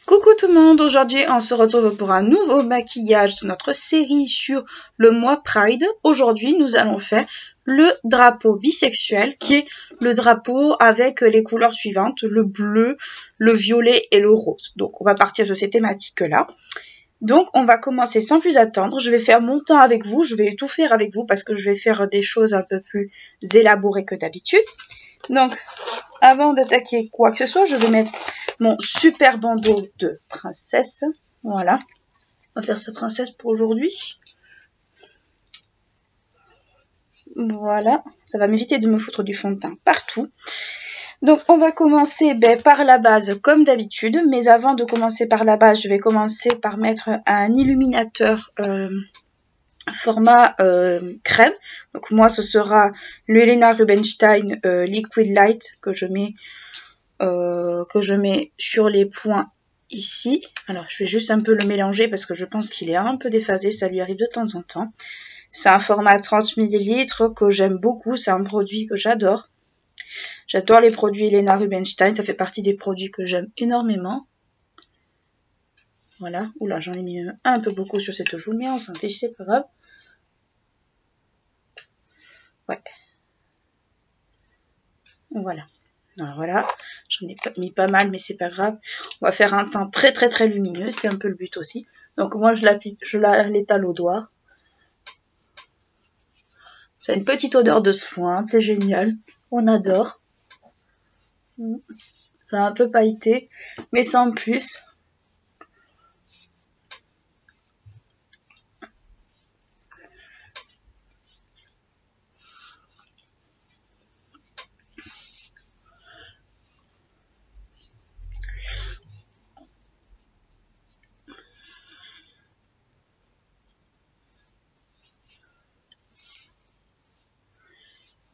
Coucou tout le monde, aujourd'hui on se retrouve pour un nouveau maquillage de notre série sur le mois Pride. Aujourd'hui nous allons faire le drapeau bisexuel qui est le drapeau avec les couleurs suivantes, le bleu, le violet et le rose. Donc on va partir de ces thématiques-là. Donc on va commencer sans plus attendre, je vais faire mon temps avec vous, je vais tout faire avec vous parce que je vais faire des choses un peu plus élaborées que d'habitude. Donc avant d'attaquer quoi que ce soit, je vais mettre mon super bandeau de princesse. Voilà. On va faire sa princesse pour aujourd'hui. Voilà. Ça va m'éviter de me foutre du fond de teint partout. Donc, on va commencer par la base comme d'habitude. Mais avant de commencer par la base, je vais commencer par mettre un illuminateur format crème. Donc, moi, ce sera le Helena Rubinstein Liquid Light que je mets sur les points ici. Alors je vais juste un peu le mélanger parce que je pense qu'il est un peu déphasé, ça lui arrive de temps en temps. C'est un format 30 ml que j'aime beaucoup, c'est un produit que j'adore. J'adore les produits Helena Rubinstein, ça fait partie des produits que j'aime énormément. Voilà, oula j'en ai mis un peu beaucoup sur cette joue, mais on s'en fiche, c'est pas grave. Ouais. Voilà. Alors voilà, j'en ai mis pas mal, mais c'est pas grave. On va faire un teint très très très lumineux, c'est un peu le but aussi. Donc moi je l'étale au doigt. Ça a une petite odeur de soin, c'est génial. On adore. C'est un peu pailleté, mais sans plus.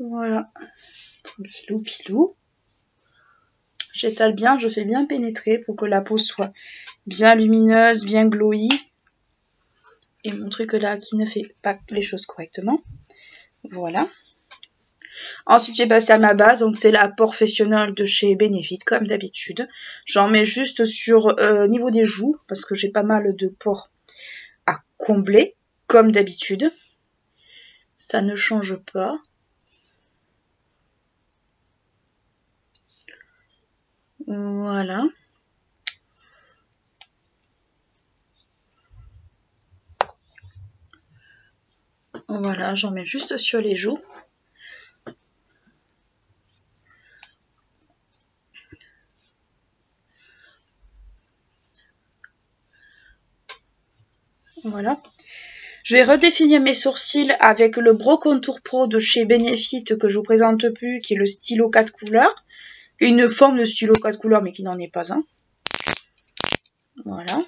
Voilà, tranquillou pilou. J'étale bien, je fais bien pénétrer pour que la peau soit bien lumineuse, bien glowy. Et mon truc là qui ne fait pas les choses correctement. Voilà. Ensuite, j'ai passé à ma base, donc c'est la Professionnal de chez Benefit, comme d'habitude. J'en mets juste sur niveau des joues, parce que j'ai pas mal de pores à combler, comme d'habitude. Ça ne change pas. Voilà. Voilà, j'en mets juste sur les joues. Voilà. Je vais redéfinir mes sourcils avec le Brow Contour Pro de chez Benefit que je vous présente plus, qui est le stylo 4 couleurs. Une forme de stylo 4 couleurs, mais qui n'en est pas un. Voilà.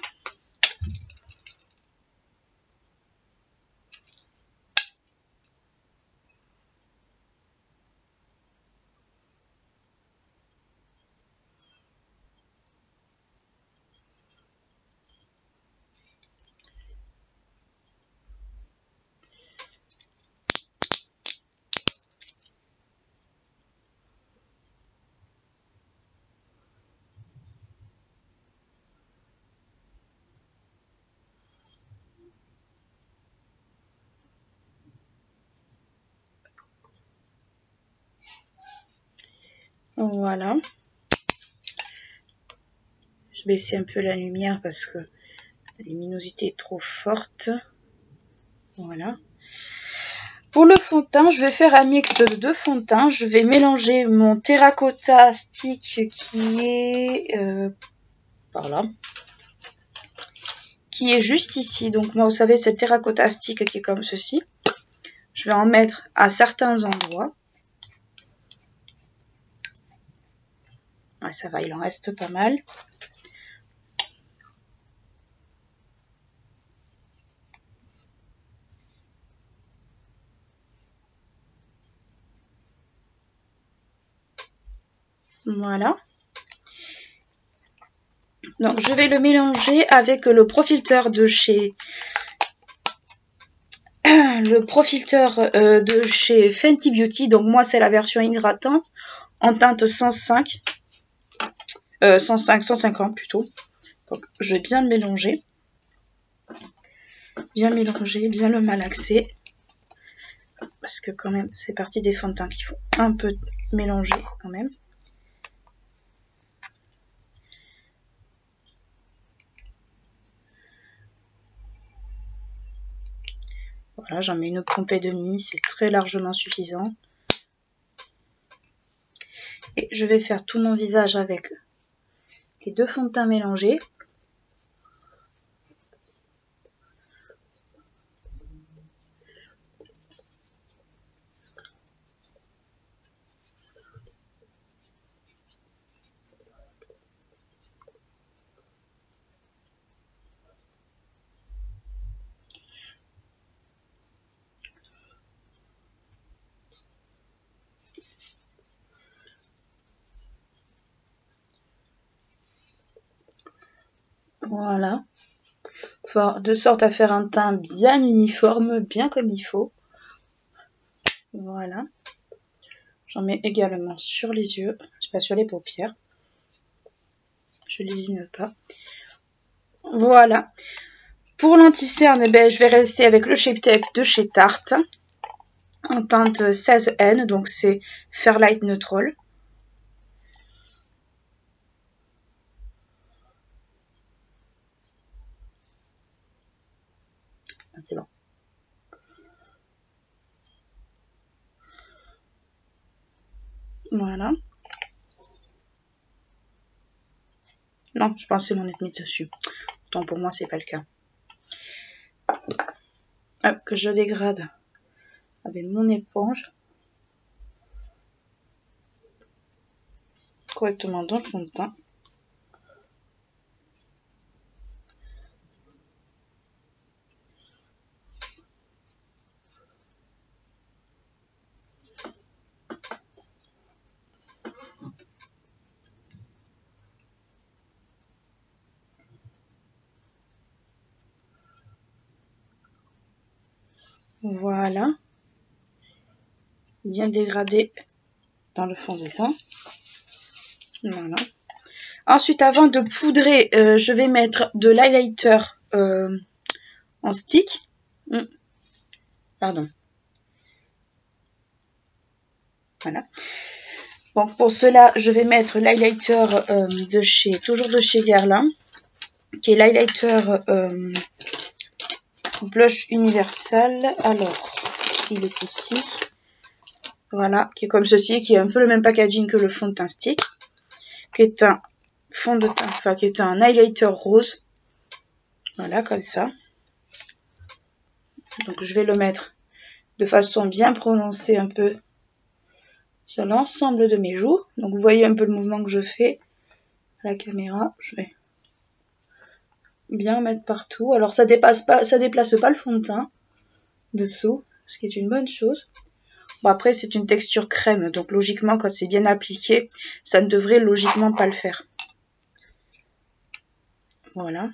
Voilà. Je vais baisser un peu la lumière parce que la luminosité est trop forte. Voilà. Pour le fond de teint, je vais faire un mix de deux fonds de teint. Je vais mélanger mon Terracotta Stick qui est par là. Qui est juste ici. Donc moi, vous savez, c'est le Terracotta Stick qui est comme ceci. Je vais en mettre à certains endroits. Ouais, ça va, il en reste pas mal. Voilà. Donc je vais le mélanger avec le Pro-Filter de chez Fenty Beauty. Donc moi c'est la version hydratante en teinte 105. 150 plutôt. Donc je vais bien le mélanger. Bien mélanger, bien le malaxer. Parce que quand même, c'est partie des fonds de teint qu'il faut un peu mélanger quand même. Voilà, j'en mets une pompée et demie, c'est très largement suffisant. Et je vais faire tout mon visage avec les 2 fonds de teint mélangés. Voilà. Enfin, de sorte à faire un teint bien uniforme, bien comme il faut. Voilà. J'en mets également sur les yeux, pas sur les paupières. Je lésine pas. Voilà. Pour l'anti-cerne, je vais rester avec le Shape Tape de chez Tarte. En teinte 16N, donc c'est Fairlight Neutral. C'est bon. Voilà. Non, je pensais m'en être mis dessus. Pourtant pour moi, c'est pas le cas. Hop, que je dégrade avec mon éponge. Correctement dans le fond de teint. Voilà. Bien dégradé dans le fond de teint. Voilà. Ensuite, avant de poudrer, je vais mettre de l'highlighter en stick. Pardon. Voilà. Bon, pour cela, je vais mettre l'highlighter toujours de chez Guerlain, qui est l'highlighter blush universal. Alors, il est ici. Voilà, qui est comme ceci, qui est un peu le même packaging que le fond de teint stick, qui est un fond de teint, enfin qui est un highlighter rose. Voilà, comme ça. Donc je vais le mettre de façon bien prononcée un peu sur l'ensemble de mes joues. Donc vous voyez un peu le mouvement que je fais à la caméra. Je vais bien mettre partout. Alors ça déplace pas le fond de teint dessous, ce qui est une bonne chose. Bon, après c'est une texture crème, donc logiquement quand c'est bien appliqué, ça ne devrait logiquement pas le faire. Voilà.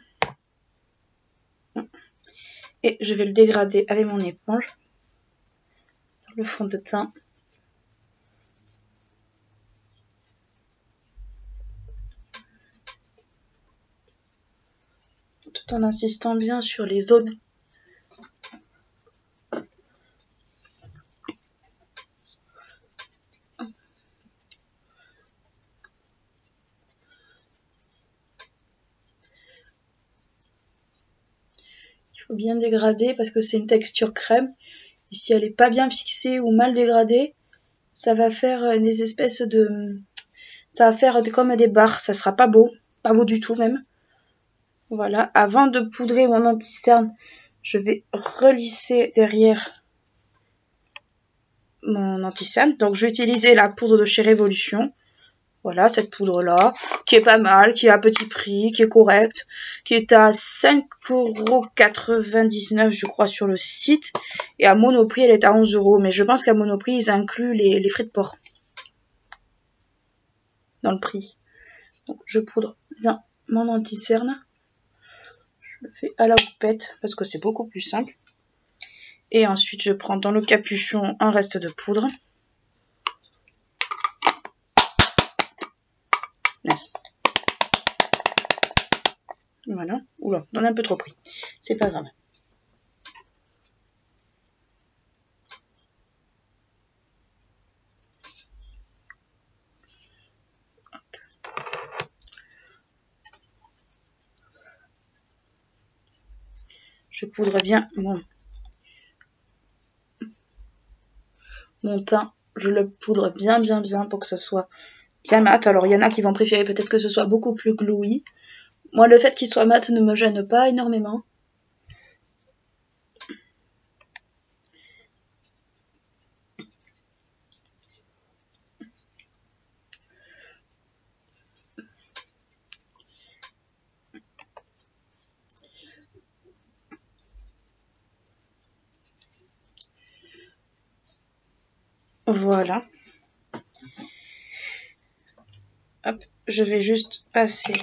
Et je vais le dégrader avec mon éponge sur le fond de teint. Tout en insistant bien sur les zones il faut bien dégrader parce que c'est une texture crème. Et si elle n'est pas bien fixée ou mal dégradée, ça va faire des espèces de... Ça va faire comme des barres, ça sera pas beau du tout même. Voilà, avant de poudrer mon anti-cerne, je vais relisser derrière mon anti-cerne. Donc je vais utiliser la poudre de chez Révolution. Voilà, cette poudre-là, qui est pas mal, qui est à petit prix, qui est correcte, qui est à 5,99 € je crois sur le site. Et à Monoprix, elle est à 11 €. Mais je pense qu'à Monoprix, ils incluent les frais de port dans le prix. Donc je poudre bien mon anti-cerne. Je le fais à la houppette parce que c'est beaucoup plus simple. Et ensuite, je prends dans le capuchon un reste de poudre. Nice. Voilà. Oula, on a un peu trop pris. C'est pas grave. Je poudre bien mon teint. Je le poudre bien pour que ce soit bien mat. Alors, il y en a qui vont préférer peut-être que ce soit beaucoup plus glowy. Moi, le fait qu'il soit mat ne me gêne pas énormément. Voilà. Hop, je vais juste passer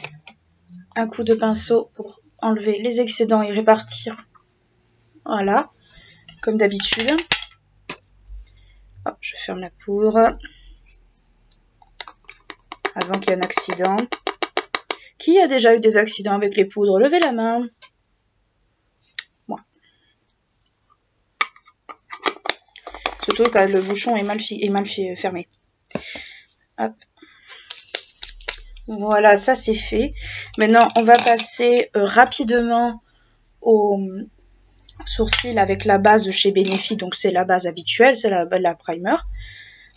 un coup de pinceau pour enlever les excédents et répartir. Voilà, comme d'habitude. Hop, je ferme la poudre. Avant qu'il y ait un accident. Qui a déjà eu des accidents avec les poudres? Levez la main. Moi. Surtout quand le bouchon est mal fermé. Hop. Voilà, ça c'est fait. Maintenant, on va passer rapidement au sourcil avec la base de chez Benefit. Donc c'est la base habituelle, c'est la primer.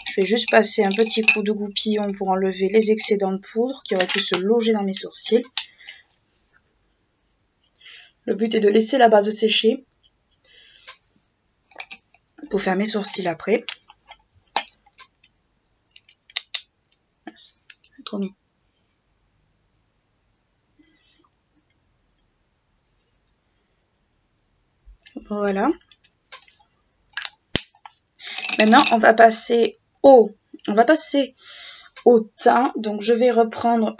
Je vais juste passer un petit coup de goupillon pour enlever les excédents de poudre qui auraient pu se loger dans mes sourcils. Le but est de laisser la base sécher pour faire mes sourcils après. Trop mis. Voilà. Maintenant, on va passer au teint. Donc, je vais reprendre...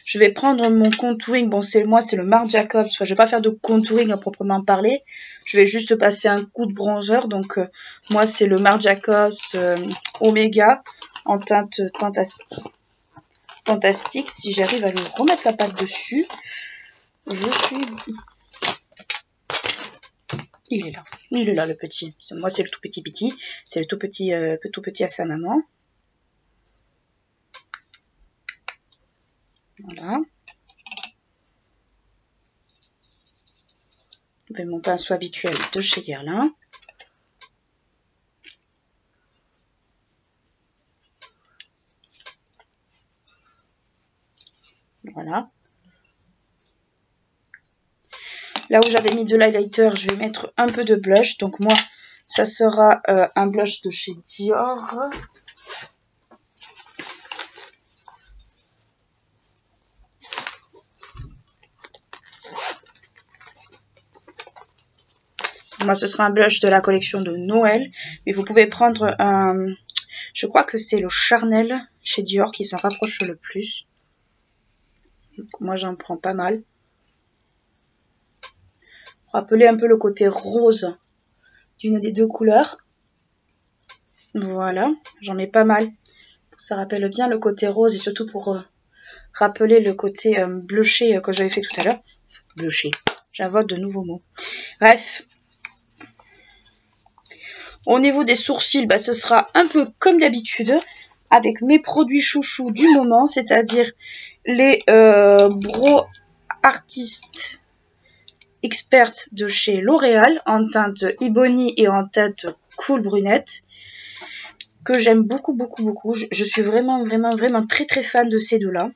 je vais prendre mon contouring. Bon, c'est le Marc Jacobs. Enfin, je vais pas faire de contouring à proprement parler. Je vais juste passer un coup de bronzer. Donc, moi, c'est le Marc Jacobs Omega en teinte fantastique. Si j'arrive à lui remettre la pâte dessus, je suis... Il est là le petit. Moi c'est le tout petit. C'est le tout petit à sa maman. Voilà. Je vais mon pinceau habituel de chez Guerlain. Voilà. Là où j'avais mis de l'highlighter, je vais mettre un peu de blush. Donc moi, ça sera un blush de chez Dior. Moi, ce sera un blush de la collection de Noël. Mais vous pouvez prendre un... Je crois que c'est le Charnel chez Dior qui s'en rapproche le plus. Donc, moi, j'en prends pas mal. Rappeler un peu le côté rose d'une des deux couleurs. Voilà, j'en mets pas mal. Ça rappelle bien le côté rose et surtout pour rappeler le côté bleuché que j'avais fait tout à l'heure. Bleuché, j'invoque de nouveaux mots. Bref. Au niveau des sourcils, bah, ce sera un peu comme d'habitude avec mes produits chouchous du moment, c'est-à-dire les Brow Artist Expert de chez L'Oréal en teinte Ebony et en teinte Cool Brunette que j'aime beaucoup. Je suis vraiment très fan de ces deux-là.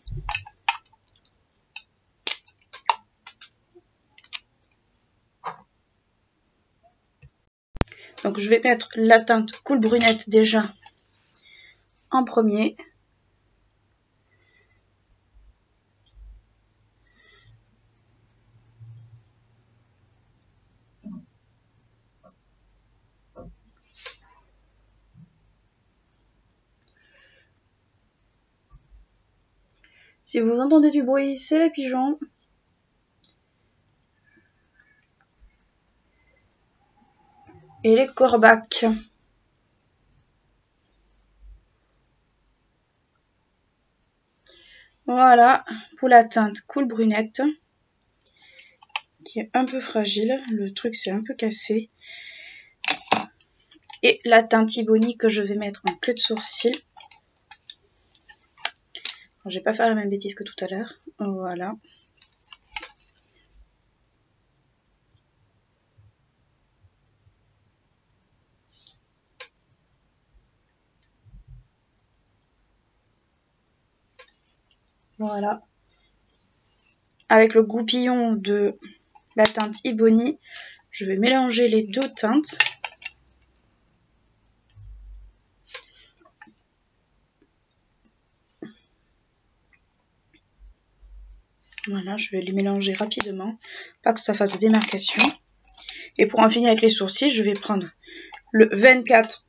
Donc je vais mettre la teinte Cool Brunette déjà en premier. Si vous entendez du bruit, c'est les pigeons. Et les corbacs. Voilà, pour la teinte Cool Brunette, qui est un peu fragile. Le truc s'est un peu cassé. Et la teinte Ebony que je vais mettre en queue de sourcil. Je vais pas faire la même bêtise que tout à l'heure. Voilà. Voilà. Avec le goupillon de la teinte Ebony, je vais mélanger les deux teintes. Voilà, je vais les mélanger rapidement, pas que ça fasse de démarcation. Et pour en finir avec les sourcils, je vais prendre le 24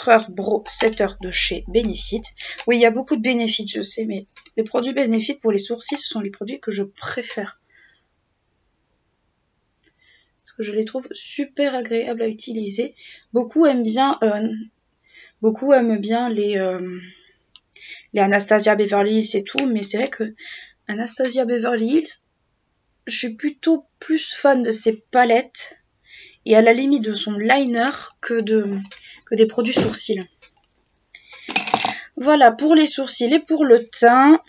heures Brow Setter de chez Benefit. Oui, il y a beaucoup de Benefit, je sais, mais les produits Benefit pour les sourcils, ce sont les produits que je préfère. Parce que je les trouve super agréables à utiliser. Beaucoup aiment bien les Anastasia Beverly Hills et tout, mais c'est vrai que Anastasia Beverly Hills, je suis plutôt plus fan de ses palettes et à la limite de son liner que des produits sourcils. Voilà pour les sourcils et pour le teint.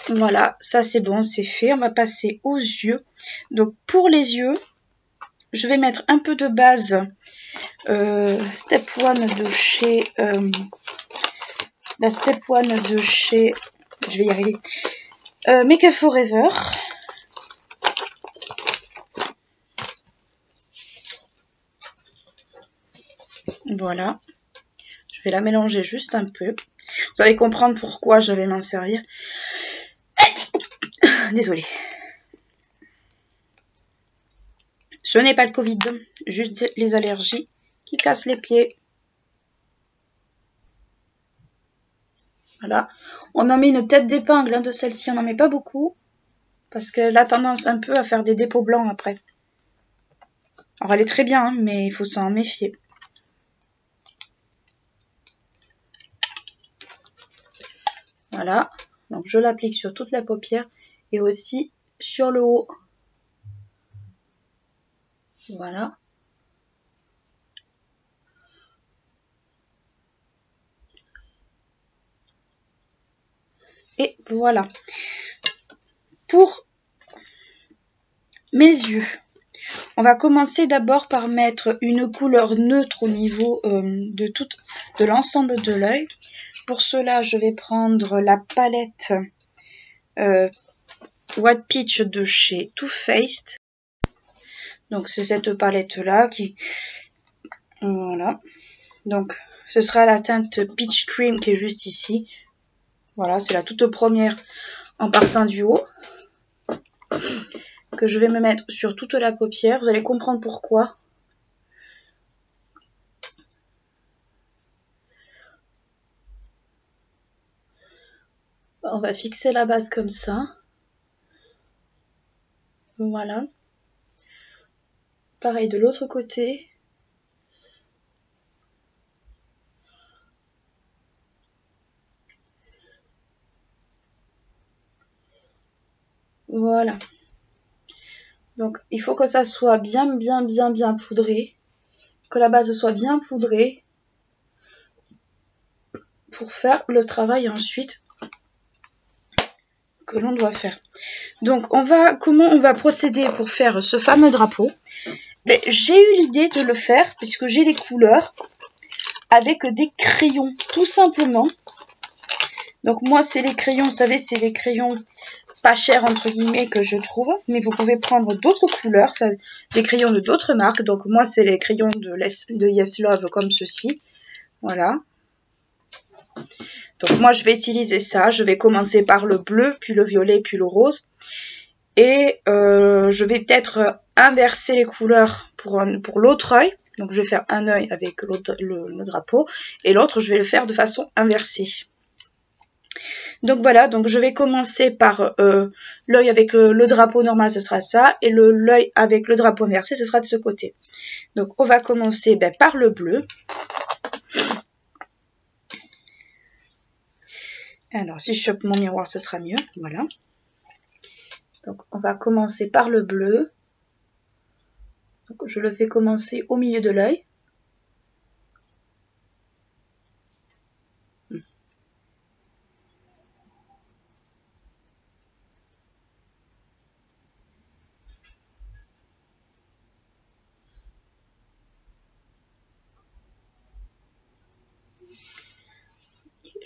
Voilà, ça c'est bon, c'est fait. On va passer aux yeux. Donc pour les yeux, je vais mettre un peu de base Step 1 de chez... la Step 1 de chez... Je vais y arriver. Make Up Forever. Voilà. Je vais la mélanger juste un peu. Vous allez comprendre pourquoi je vais m'en servir. Désolée. Ce n'est pas le Covid, juste les allergies qui cassent les pieds. Voilà. On en met une tête d'épingle de celle-ci, on n'en met pas beaucoup. Parce qu'elle a tendance un peu à faire des dépôts blancs après. Alors elle est très bien, hein, mais il faut s'en méfier. Voilà. Donc je l'applique sur toute la paupière et aussi sur le haut. Voilà. Et voilà. Pour mes yeux, on va commencer d'abord par mettre une couleur neutre au niveau de l'ensemble de l'œil. Pour cela, je vais prendre la palette White Peach de chez Too Faced. Donc c'est cette palette-là qui... Voilà. Donc ce sera la teinte Peach Cream qui est juste ici. Voilà, c'est la toute première en partant du haut. Que je vais me mettre sur toute la paupière. Vous allez comprendre pourquoi. On va fixer la base comme ça. Voilà. Pareil de l'autre côté. Voilà. Donc il faut que ça soit bien poudré. Que la base soit bien poudrée. Pour faire le travail ensuite que l'on doit faire. Donc comment on va procéder pour faire ce fameux drapeau? J'ai eu l'idée de le faire puisque j'ai les couleurs avec des crayons tout simplement. Donc moi c'est les crayons, vous savez, c'est les crayons pas chers entre guillemets que je trouve, mais vous pouvez prendre d'autres couleurs, enfin, des crayons de d'autres marques. Donc moi c'est les crayons de Yes Love comme ceci, voilà. Donc moi je vais utiliser ça, je vais commencer par le bleu, puis le violet, puis le rose. Et je vais peut-être inverser les couleurs pour l'autre œil. Donc je vais faire un œil avec le drapeau et l'autre je vais le faire de façon inversée. Donc voilà, donc je vais commencer par l'œil avec le drapeau normal, ce sera ça, et l'œil avec le drapeau inversé, ce sera de ce côté. Donc on va commencer par le bleu. Alors, si je chope mon miroir, ce sera mieux. Voilà. Donc, on va commencer par le bleu. Donc, je le fais commencer au milieu de l'œil.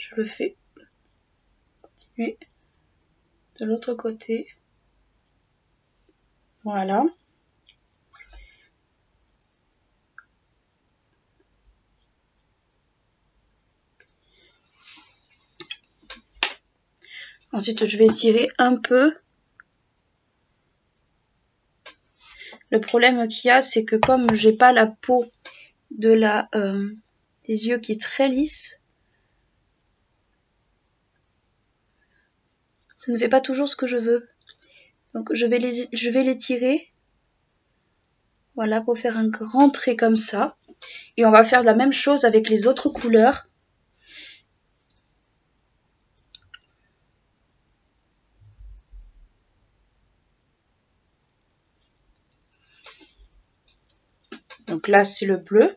Je le fais continuer de l'autre côté. Voilà. Ensuite, je vais étirer un peu. Le problème qu'il y a, c'est que comme j'ai pas la peau de des yeux qui est très lisse, ça ne fait pas toujours ce que je veux. Donc je vais l'étirer. Voilà, pour faire un grand trait comme ça. Et on va faire la même chose avec les autres couleurs. Donc là, c'est le bleu.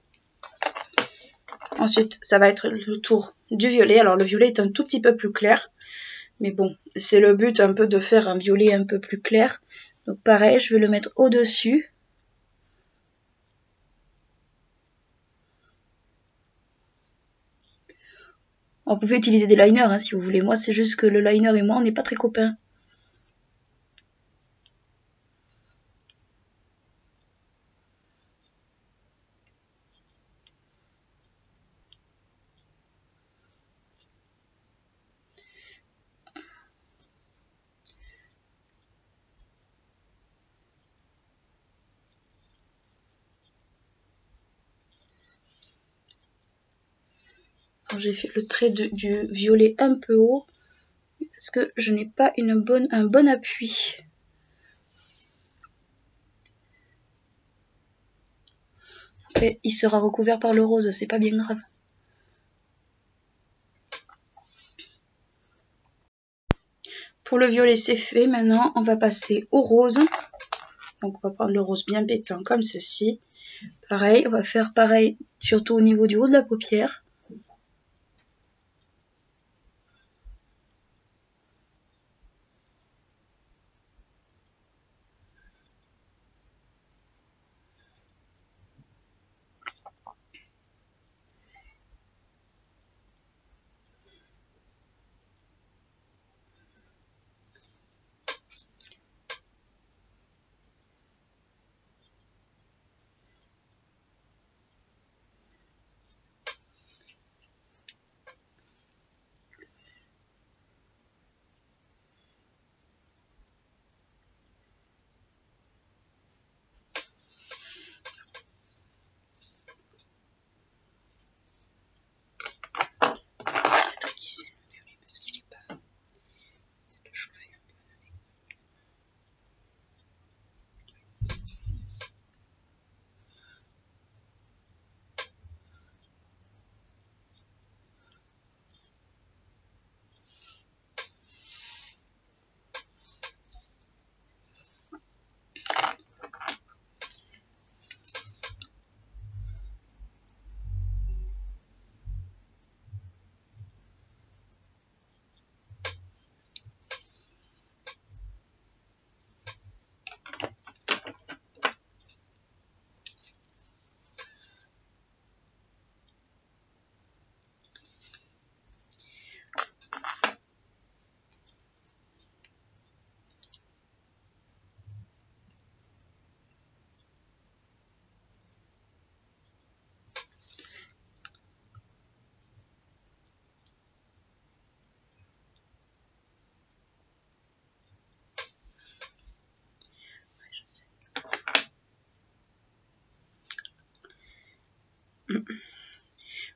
Ensuite, ça va être le tour du violet. Alors le violet est un tout petit peu plus clair. Mais bon, c'est le but un peu de faire un violet un peu plus clair. Donc pareil, je vais le mettre au-dessus. Vous pouvez utiliser des liners hein, si vous voulez. Moi, c'est juste que le liner et moi, on n'est pas très copains. J'ai fait le trait du violet un peu haut parce que je n'ai pas un bon appui. Et il sera recouvert par le rose, c'est pas bien grave. Pour le violet, c'est fait. Maintenant, on va passer au rose. Donc, on va prendre le rose bien pétant comme ceci. Pareil, on va faire pareil, surtout au niveau du haut de la paupière.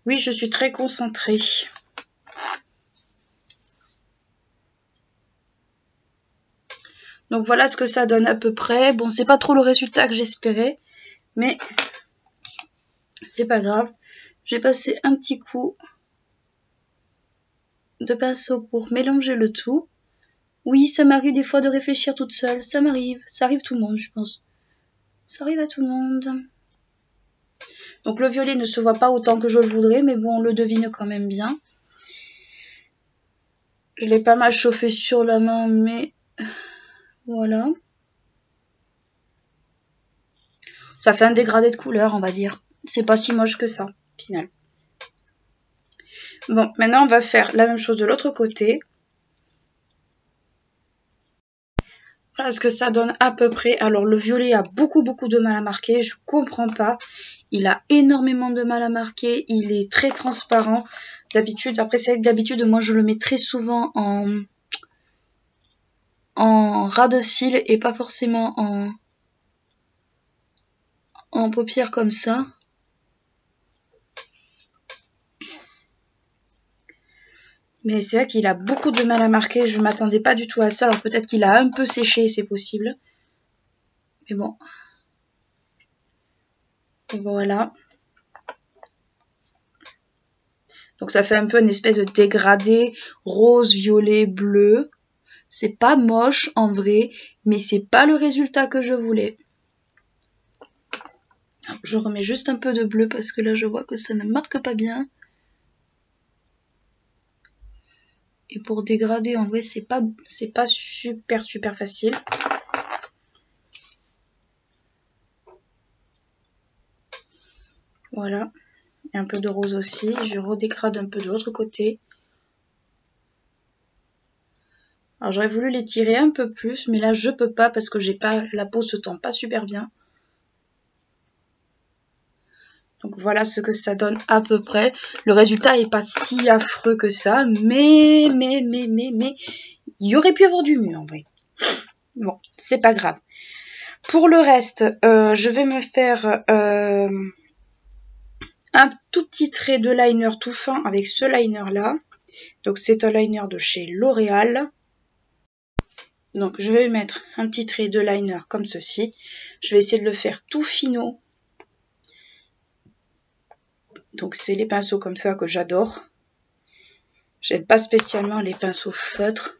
Oui, je suis très concentrée. Donc voilà ce que ça donne à peu près. Bon, c'est pas trop le résultat que j'espérais, mais c'est pas grave. J'ai passé un petit coup de pinceau pour mélanger le tout. Oui, ça m'arrive des fois de réfléchir toute seule, ça m'arrive, ça arrive tout le monde, je pense. Ça arrive à tout le monde. Donc le violet ne se voit pas autant que je le voudrais, mais bon, on le devine quand même bien. Je l'ai pas mal chauffé sur la main, mais voilà. Ça fait un dégradé de couleur, on va dire. C'est pas si moche que ça, au final. Bon, maintenant on va faire la même chose de l'autre côté. Voilà ce que ça donne à peu près. Alors le violet a beaucoup de mal à marquer, je comprends pas. Il a énormément de mal à marquer, il est très transparent. D'habitude, après c'est vrai que d'habitude moi je le mets très souvent en ras de cils et pas forcément en paupières comme ça. Mais c'est vrai qu'il a beaucoup de mal à marquer, je m'attendais pas du tout à ça. Alors peut-être qu'il a un peu séché, c'est possible. Mais bon. Voilà. Donc ça fait un peu une espèce de dégradé rose, violet, bleu. C'est pas moche en vrai, mais c'est pas le résultat que je voulais. Je remets juste un peu de bleu parce que là je vois que ça ne marque pas bien. Et pour dégrader en vrai c'est pas super facile. Voilà. Et un peu de rose aussi. Je redégrade un peu de l'autre côté. Alors j'aurais voulu les tirer un peu plus, mais là je peux pas parce que j'ai pas, la peau se tend pas super bien. Donc voilà ce que ça donne à peu près. Le résultat est pas si affreux que ça, mais il y aurait pu avoir du mieux en vrai. Bon, c'est pas grave. Pour le reste, je vais me faire un tout petit trait de liner tout fin avec ce liner là. Donc c'est un liner de chez L'Oréal. Donc je vais mettre un petit trait de liner comme ceci. Je vais essayer de le faire tout finot. Donc c'est les pinceaux comme ça que j'adore. J'aime pas spécialement les pinceaux feutres.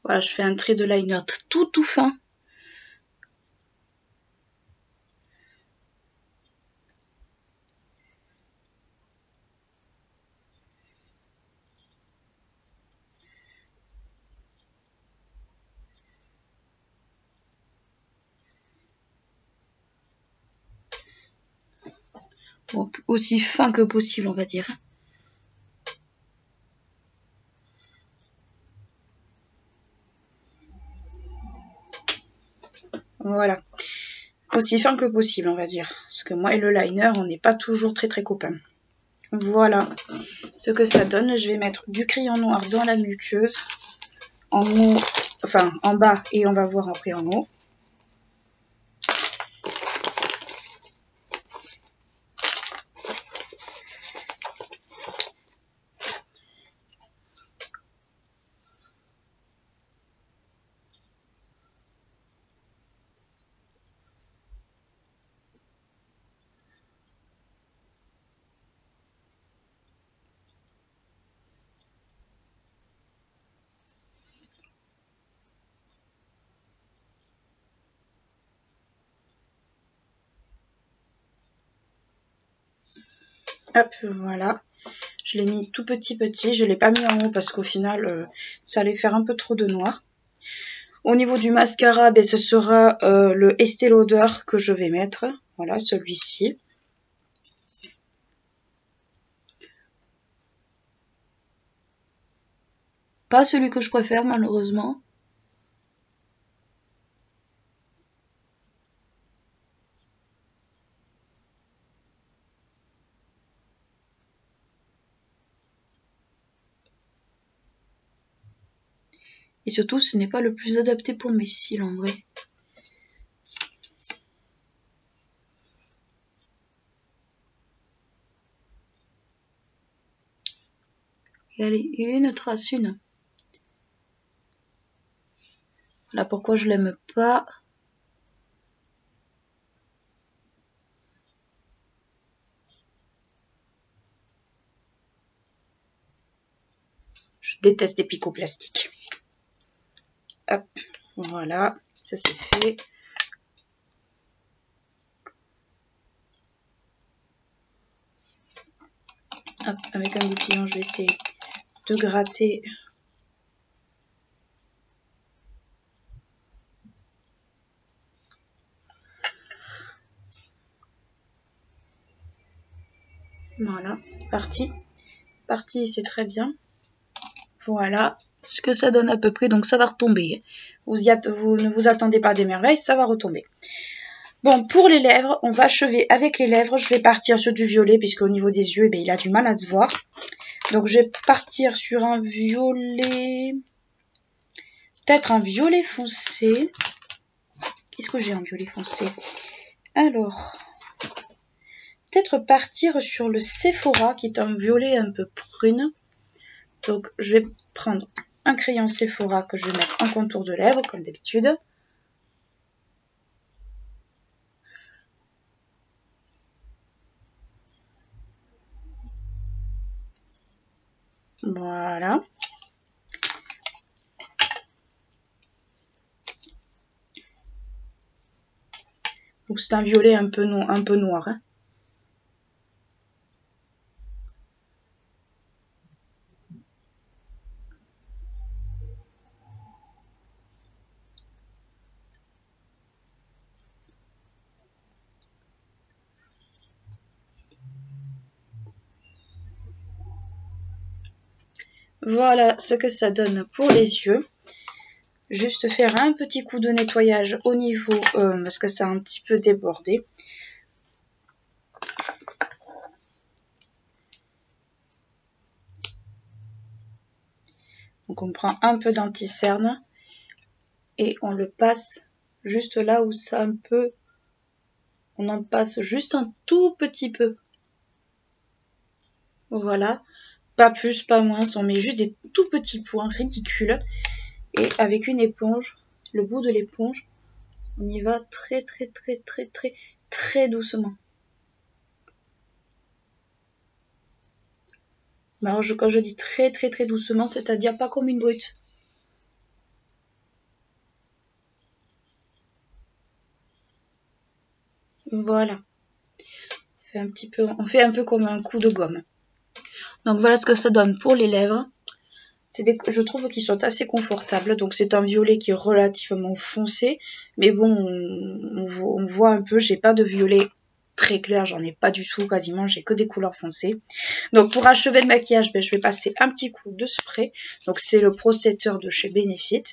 Voilà, je fais un trait de liner tout fin. Bon, aussi fin que possible, on va dire. Voilà. Aussi fin que possible, on va dire. Parce que moi et le liner, on n'est pas toujours très copains. Voilà ce que ça donne. Je vais mettre du crayon noir dans la muqueuse. En haut, enfin en bas et on va voir après en haut. Hop, voilà. Je l'ai mis tout petit. Je ne l'ai pas mis en haut parce qu'au final, ça allait faire un peu trop de noir. Au niveau du mascara, ben, ce sera le Estée Lauder que je vais mettre. Voilà, celui-ci. Pas celui que je préfère, malheureusement. Et surtout, ce n'est pas le plus adapté pour mes cils, en vrai. Et allez, une trace, une. Voilà pourquoi je l'aime pas. Je déteste les picots plastiques. Hop, voilà, ça c'est fait. Hop, avec un goupillon, je vais essayer de gratter. Voilà, parti. Parti, c'est très bien. Voilà ce que ça donne à peu près, donc ça va retomber. Vous ne vous attendez pas à des merveilles, ça va retomber. Bon, pour les lèvres, on va achever avec les lèvres. Je vais partir sur du violet, puisque au niveau des yeux, eh bien, il a du mal à se voir. Donc je vais partir sur un violet, peut-être un violet foncé. Qu'est-ce que j'ai en violet foncé? Alors, peut-être partir sur le Sephora, qui est un violet un peu prune. Donc je vais prendre un crayon Sephora que je vais mettre en contour de lèvres, comme d'habitude. Voilà. Donc c'est un violet un peu noir. Hein. Voilà ce que ça donne pour les yeux. Juste faire un petit coup de nettoyage au niveau, parce que ça a un petit peu débordé. Donc on prend un peu d'anti-cerne et on le passe juste là où ça un peu... On en passe juste un tout petit peu. Voilà. Pas plus, pas moins. On met juste des tout petits points ridicules. Et avec une éponge, le bout de l'éponge, on y va très doucement. Alors quand je dis très doucement, c'est-à-dire pas comme une brute. Voilà. On fait un peu comme un coup de gomme. Donc voilà ce que ça donne pour les lèvres. Je trouve qu'ils sont assez confortables. Donc c'est un violet qui est relativement foncé. Mais bon, on voit un peu, j'ai pas de violet très clair, j'en ai pas du tout quasiment, j'ai que des couleurs foncées. Donc pour achever le maquillage, je vais passer un petit coup de spray. Donc c'est le Pro Setter de chez Benefit.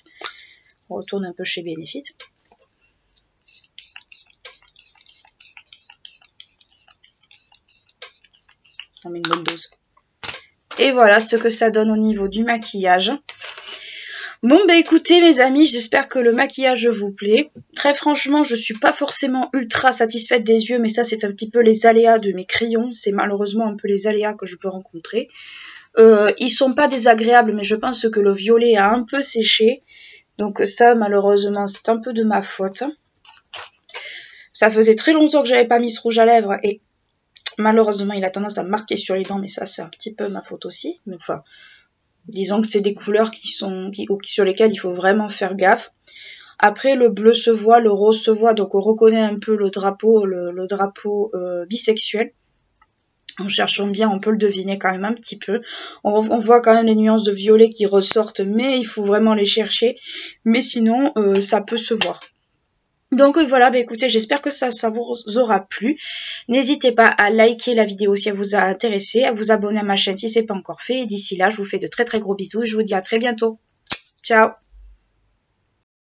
On retourne un peu chez Benefit. On met une bonne dose. Et voilà ce que ça donne au niveau du maquillage. Bon bah écoutez mes amis, j'espère que le maquillage vous plaît. Très franchement, je suis pas forcément ultra satisfaite des yeux, mais ça c'est un petit peu les aléas de mes crayons. C'est malheureusement un peu les aléas que je peux rencontrer. Ils sont pas désagréables, mais je pense que le violet a un peu séché. Donc ça malheureusement c'est un peu de ma faute. Ça faisait très longtemps que j'avais pas mis ce rouge à lèvres et malheureusement il a tendance à marquer sur les dents, mais ça c'est un petit peu ma faute aussi. Mais enfin... Disons que c'est des couleurs sur lesquelles il faut vraiment faire gaffe. Après, le bleu se voit, le rose se voit, donc on reconnaît un peu le drapeau, le drapeau bisexuel. En cherchant bien, on peut le deviner quand même un petit peu. On voit quand même les nuances de violet qui ressortent, mais il faut vraiment les chercher. Mais sinon, ça peut se voir. Donc voilà, bah écoutez, j'espère que ça vous aura plu. N'hésitez pas à liker la vidéo si elle vous a intéressé, à vous abonner à ma chaîne si ce n'est pas encore fait. Et d'ici là, je vous fais de très gros bisous et je vous dis à très bientôt. Ciao!